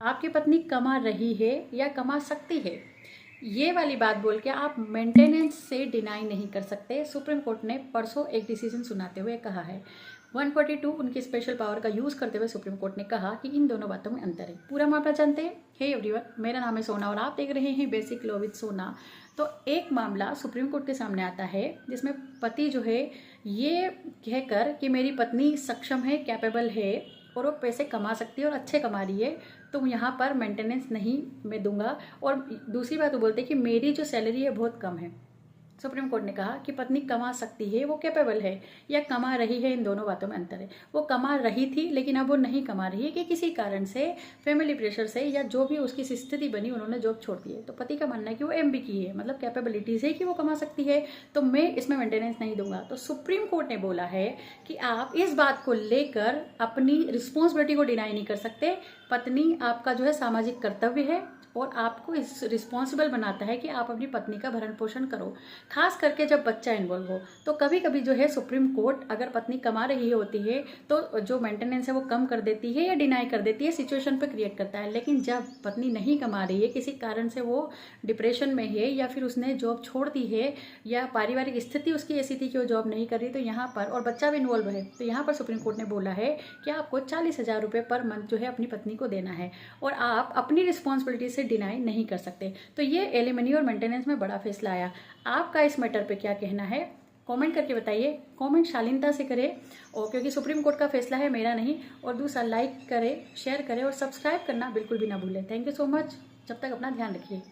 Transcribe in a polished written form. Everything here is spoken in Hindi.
आपकी पत्नी कमा रही है या कमा सकती है, ये वाली बात बोल के आप मेंटेनेंस से डिनाई नहीं कर सकते। सुप्रीम कोर्ट ने परसों एक डिसीजन सुनाते हुए कहा है, 142 उनकी स्पेशल पावर का यूज़ करते हुए सुप्रीम कोर्ट ने कहा कि इन दोनों बातों में अंतर है। पूरा मामला जानते हैं। हे एवरीवन, मेरा नाम है सोना और आप देख रहे हैं बेसिक लॉ विद सोना। तो एक मामला सुप्रीम कोर्ट के सामने आता है जिसमें पति जो है ये कहकर कि मेरी पत्नी सक्षम है, कैपेबल है और वो पैसे कमा सकती है और अच्छे कमा रही है, तो यहाँ पर मेंटेनेंस नहीं मैं दूंगा। और दूसरी बात वो बोलते हैं कि मेरी जो सैलरी है बहुत कम है। सुप्रीम कोर्ट ने कहा कि पत्नी कमा सकती है, वो कैपेबल है, या कमा रही है, इन दोनों बातों में अंतर है। वो कमा रही थी लेकिन अब वो नहीं कमा रही है कि किसी कारण से, फैमिली प्रेशर से या जो भी उसकी स्थिति बनी, उन्होंने जॉब छोड़ दी है। तो पति का मानना है कि वो एमबी की है, मतलब कैपेबिलिटीज है कि वो कमा सकती है, तो मैं इसमें मेंटेनेंस नहीं दूंगा। तो सुप्रीम कोर्ट ने बोला है कि आप इस बात को लेकर अपनी रिस्पॉन्सिबिलिटी को डिनाई नहीं कर सकते। पत्नी आपका जो है सामाजिक कर्तव्य है और आपको इस रिस्पॉन्सिबल बनाता है कि आप अपनी पत्नी का भरण पोषण करो, खास करके जब बच्चा इन्वॉल्व हो। तो कभी कभी जो है सुप्रीम कोर्ट अगर पत्नी कमा रही होती है तो जो मेंटेनेंस है वो कम कर देती है या डिनाई कर देती है, सिचुएशन पे क्रिएट करता है। लेकिन जब पत्नी नहीं कमा रही है, किसी कारण से वो डिप्रेशन में है या फिर उसने जॉब छोड़ दी है या पारिवारिक स्थिति उसकी ऐसी थी कि वो जॉब नहीं कर रही, तो यहाँ पर, और बच्चा भी इन्वॉल्व है, तो यहाँ पर सुप्रीम कोर्ट ने बोला है कि आपको 40,000 रुपये पर मंथ जो है अपनी पत्नी को देना है और आप अपनी रिस्पॉन्सिबिलिटी से डिनाई नहीं कर सकते। तो ये एलिमनी और मेंटेनेंस में बड़ा फैसला आया। आपका इस मैटर पे क्या कहना है, कमेंट करके बताइए। कमेंट शालीनता से करें, और क्योंकि सुप्रीम कोर्ट का फैसला है, मेरा नहीं। और दूसरा, लाइक करें, शेयर करें और सब्सक्राइब करना बिल्कुल भी ना भूलें। Thank you so much. जब तक अपना ध्यान रखिए।